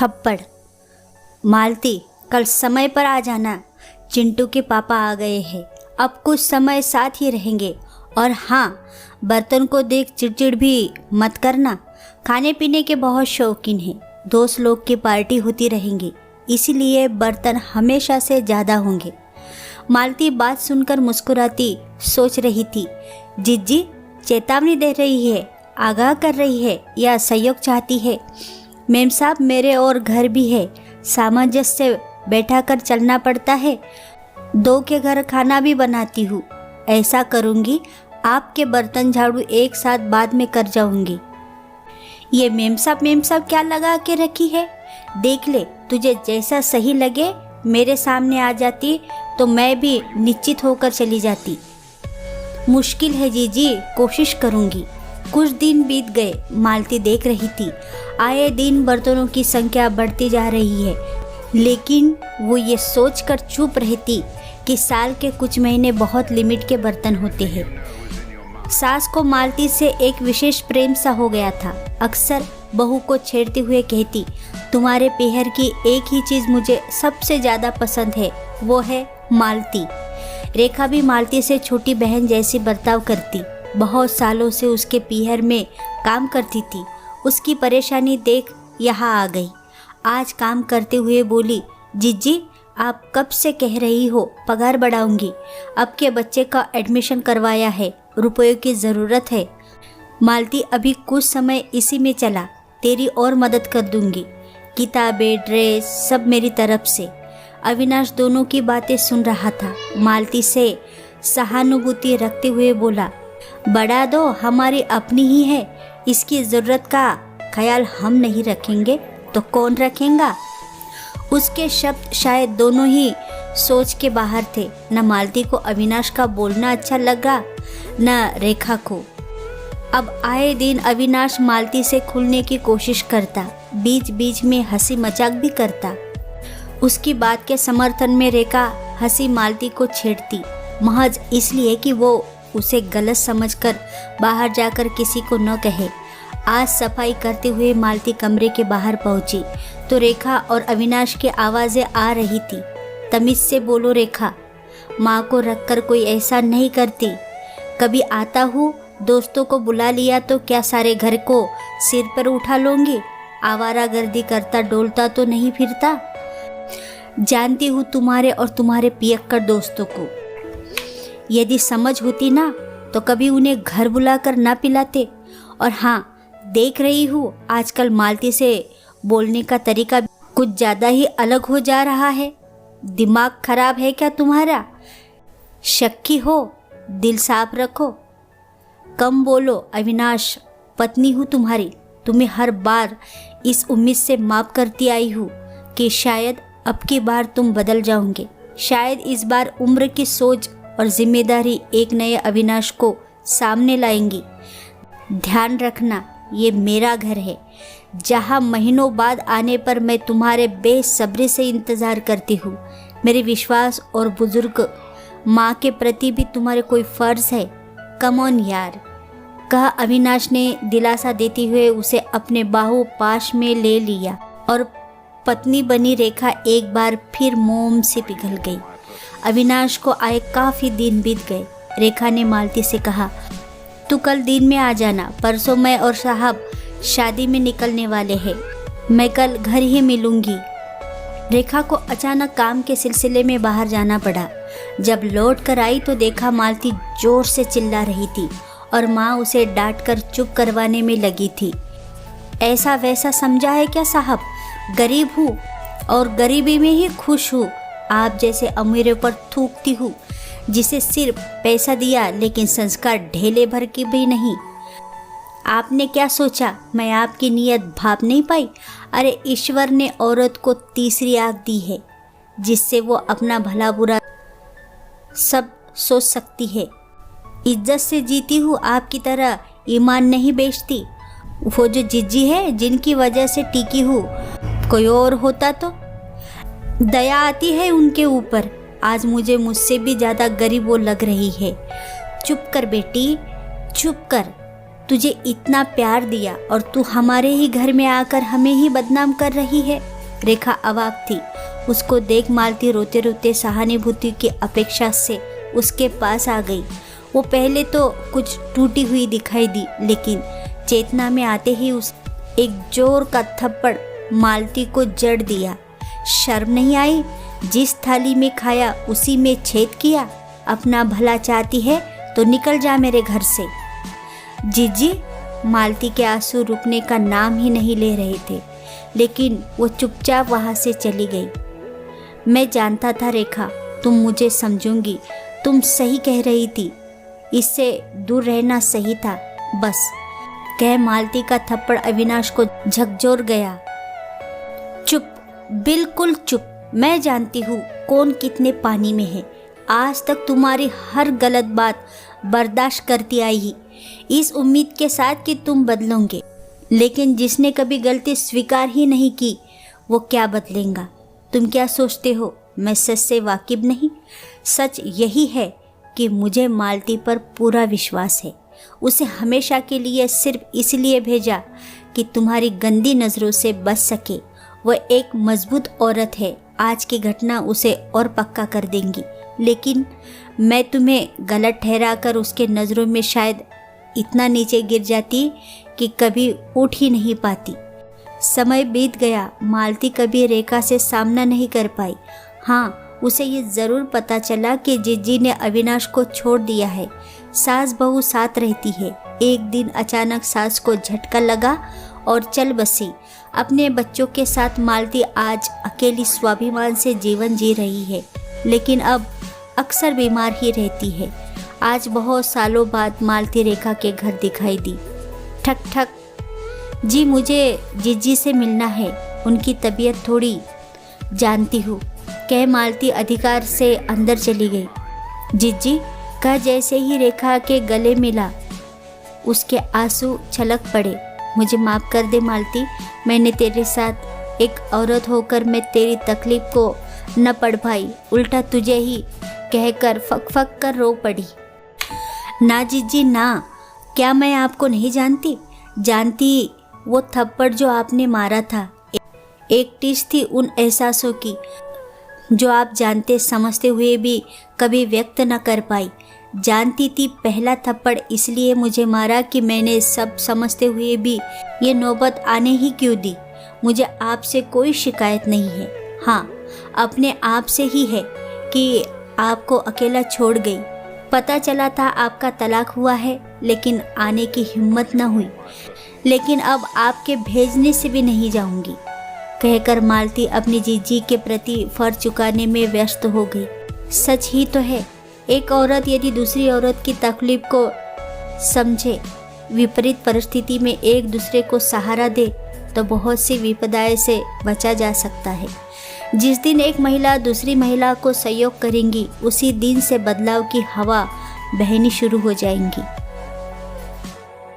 थप्पड़। मालती, कल समय पर आ जाना, चिंटू के पापा आ गए हैं, अब कुछ समय साथ ही रहेंगे। और हाँ, बर्तन को देख चिड़चिड़ भी मत करना, खाने पीने के बहुत शौकीन हैं, दोस्त लोग की पार्टी होती रहेंगी, इसीलिए बर्तन हमेशा से ज़्यादा होंगे। मालती बात सुनकर मुस्कुराती सोच रही थी, जिज्जी चेतावनी दे रही है, आगाह कर रही है या सहयोग चाहती है। मेम साहब, मेरे और घर भी है, सामंजस्य से बैठा कर चलना पड़ता है, दो के घर खाना भी बनाती हूँ। ऐसा करूँगी, आपके बर्तन झाड़ू एक साथ बाद में कर जाऊँगी। ये मेम साहब क्या लगा के रखी है, देख ले, तुझे जैसा सही लगे मेरे सामने आ जाती तो मैं भी निश्चित होकर चली जाती। मुश्किल है जीजी, कोशिश करूँगी। कुछ दिन बीत गए, मालती देख रही थी आए दिन बर्तनों की संख्या बढ़ती जा रही है, लेकिन वो ये सोचकर चुप रहती कि साल के कुछ महीने बहुत लिमिट के बर्तन होते हैं। सास को मालती से एक विशेष प्रेम सा हो गया था। अक्सर बहू को छेड़ते हुए कहती, तुम्हारे पीहर की एक ही चीज़ मुझे सबसे ज़्यादा पसंद है, वो है मालती। रेखा भी मालती से छोटी बहन जैसी बर्ताव करती, बहुत सालों से उसके पीहर में काम करती थी। उसकी परेशानी देख यहाँ आ गई। आज काम करते हुए बोली, जीजी आप कब से कह रही हो पगार बढ़ाऊंगी, अब के बच्चे का एडमिशन करवाया है, रुपयों की ज़रूरत है। मालती, अभी कुछ समय इसी में चला, तेरी और मदद कर दूंगी, किताबें ड्रेस सब मेरी तरफ से। अविनाश दोनों की बातें सुन रहा था। मालती से सहानुभूति रखते हुए बोला, बढ़ा दो, हमारी अपनी ही है, इसकी ज़रूरत का ख्याल हम नहीं रखेंगे तो कौन रखेगा। उसके शब्द शायद दोनों ही सोच के बाहर थे। न मालती को अविनाश का बोलना अच्छा लगा, न रेखा को। अब आए दिन अविनाश मालती से खुलने की कोशिश करता, बीच बीच में हंसी मजाक भी करता। उसकी बात के समर्थन में रेखा हंसी मालती को छेड़ती, महज इसलिए कि वो उसे गलत समझकर बाहर जाकर किसी को न कहे। आज सफाई करते हुए मालती कमरे के बाहर पहुंची तो रेखा और अविनाश की आवाज़ें आ रही थी। तमीज़ से बोलो रेखा, माँ को रखकर कोई ऐसा नहीं करती, कभी आता हूँ दोस्तों को बुला लिया तो क्या सारे घर को सिर पर उठा लूँगी, आवारागर्दी करता डोलता तो नहीं फिरता। जानती हूँ तुम्हारे और तुम्हारे पियक्कड़ दोस्तों को, यदि समझ होती ना तो कभी उन्हें घर बुलाकर ना पिलाते। और हाँ, देख रही हूँ आजकल मालती से बोलने का तरीका कुछ ज़्यादा ही अलग हो जा रहा है। दिमाग खराब है क्या तुम्हारा? शक्की हो, दिल साफ रखो, कम बोलो। अविनाश, पत्नी हूँ तुम्हारी, तुम्हें हर बार इस उम्मीद से माफ़ करती आई हूँ कि शायद अब की बार तुम बदल जाओगे। शायद इस बार उम्र की सोच और जिम्मेदारी एक नए अविनाश को सामने लाएंगी। ध्यान रखना, ये मेरा घर है, जहाँ महीनों बाद आने पर मैं तुम्हारे बेसब्री से इंतज़ार करती हूँ। मेरे विश्वास और बुजुर्ग माँ के प्रति भी तुम्हारे कोई फ़र्ज़ है। कम ऑन यार, कहा अविनाश ने दिलासा देते हुए उसे अपने बाहु पाश में ले लिया। और पत्नी बनी रेखा एक बार फिर मोम से पिघल गई। अविनाश को आए काफ़ी दिन बीत गए। रेखा ने मालती से कहा, तू कल दिन में आ जाना, परसों मैं और साहब शादी में निकलने वाले हैं, मैं कल घर ही मिलूंगी। रेखा को अचानक काम के सिलसिले में बाहर जाना पड़ा। जब लौट कर आई तो देखा मालती जोर से चिल्ला रही थी और माँ उसे डांटकर चुप करवाने में लगी थी। ऐसा वैसा समझा है क्या साहब, गरीब हूँ और गरीबी में ही खुश हूँ। आप जैसे अमीरों पर थूकती हूँ, जिसे सिर्फ पैसा दिया लेकिन संस्कार ढेले भर की भी नहीं। आपने क्या सोचा मैं आपकी नीयत भाप नहीं पाई? अरे ईश्वर ने औरत को तीसरी आँख दी है, जिससे वो अपना भला बुरा सब सोच सकती है। इज्जत से जीती हूँ, आपकी तरह ईमान नहीं बेचती। वो जो जिज्जी है जिनकी वजह से टिकी हूँ, कोई और होता तो दया आती है उनके ऊपर। आज मुझे मुझसे भी ज़्यादा गरीब वो लग रही है। चुप कर बेटी, चुप कर। तुझे इतना प्यार दिया और तू हमारे ही घर में आकर हमें ही बदनाम कर रही है। रेखा अवाक थी। उसको देख मालती रोते रोते सहानुभूति की अपेक्षा से उसके पास आ गई। वो पहले तो कुछ टूटी हुई दिखाई दी, लेकिन चेतना में आते ही उस एक जोर का थप्पड़ मालती को जड़ दिया। शर्म नहीं आई? जिस थाली में खाया उसी में छेद किया। अपना भला चाहती है तो निकल जा मेरे घर से। जीजी, मालती के आंसू रुकने का नाम ही नहीं ले रहे थे, लेकिन वो चुपचाप वहाँ से चली गई। मैं जानता था रेखा, तुम मुझे समझूंगी। तुम सही कह रही थी, इससे दूर रहना सही था। बस, कह मालती का थप्पड़ अविनाश को झकझोर गया। चुप, बिल्कुल चुप। मैं जानती हूँ कौन कितने पानी में है। आज तक तुम्हारी हर गलत बात बर्दाश्त करती आई, इस उम्मीद के साथ कि तुम बदलोगे। लेकिन जिसने कभी गलती स्वीकार ही नहीं की, वो क्या बदलेगा? तुम क्या सोचते हो मैं सच से वाकिफ नहीं? सच यही है कि मुझे मालती पर पूरा विश्वास है। उसे हमेशा के लिए सिर्फ इसलिए भेजा कि तुम्हारी गंदी नज़रों से बच सके। वह एक मजबूत औरत है। आज की घटना उसे और पक्का कर देंगी, लेकिन मैं तुम्हें गलत ठहराकर उसके नज़रों में शायद इतना नीचे गिर जाती कि कभी उठ ही नहीं पाती। समय बीत गया। मालती कभी रेखा से सामना नहीं कर पाई। हाँ, उसे ये ज़रूर पता चला कि जीजी ने अविनाश को छोड़ दिया है। सास बहू साथ रहती है। एक दिन अचानक सास को झटका लगा और चल बसी। अपने बच्चों के साथ मालती आज अकेली स्वाभिमान से जीवन जी रही है, लेकिन अब अक्सर बीमार ही रहती है। आज बहुत सालों बाद मालती रेखा के घर दिखाई दी। ठक ठक। जी, मुझे जीजी से मिलना है। उनकी तबीयत थोड़ी। जानती हूँ, कह मालती अधिकार से अंदर चली गई। जीजी कह जैसे ही रेखा के गले मिला, उसके आंसू छलक पड़े। मुझे माफ़ कर दे मालती, मैंने तेरे साथ एक औरत होकर मैं तेरी तकलीफ को न पढ़ पाई, उल्टा तुझे ही कहकर फक फक कर रो पड़ी। ना जीजी ना, क्या मैं आपको नहीं जानती? जानती। वो थप्पड़ जो आपने मारा था एक टीस थी उन एहसासों की जो आप जानते समझते हुए भी कभी व्यक्त न कर पाई। जानती थी पहला थप्पड़ इसलिए मुझे मारा कि मैंने सब समझते हुए भी ये नौबत आने ही क्यों दी। मुझे आपसे कोई शिकायत नहीं है। हाँ, अपने आप से ही है कि आपको अकेला छोड़ गई। पता चला था आपका तलाक हुआ है, लेकिन आने की हिम्मत न हुई। लेकिन अब आपके भेजने से भी नहीं जाऊंगी, कहकर मालती अपनी जीजी के प्रति फर्ज चुकाने में व्यस्त हो गई। सच ही तो है, एक औरत यदि दूसरी औरत की तकलीफ को समझे, विपरीत परिस्थिति में एक दूसरे को सहारा दे, तो बहुत सी विपदाएं से बचा जा सकता है। जिस दिन एक महिला दूसरी महिला को सहयोग करेंगी, उसी दिन से बदलाव की हवा बहनी शुरू हो जाएंगी।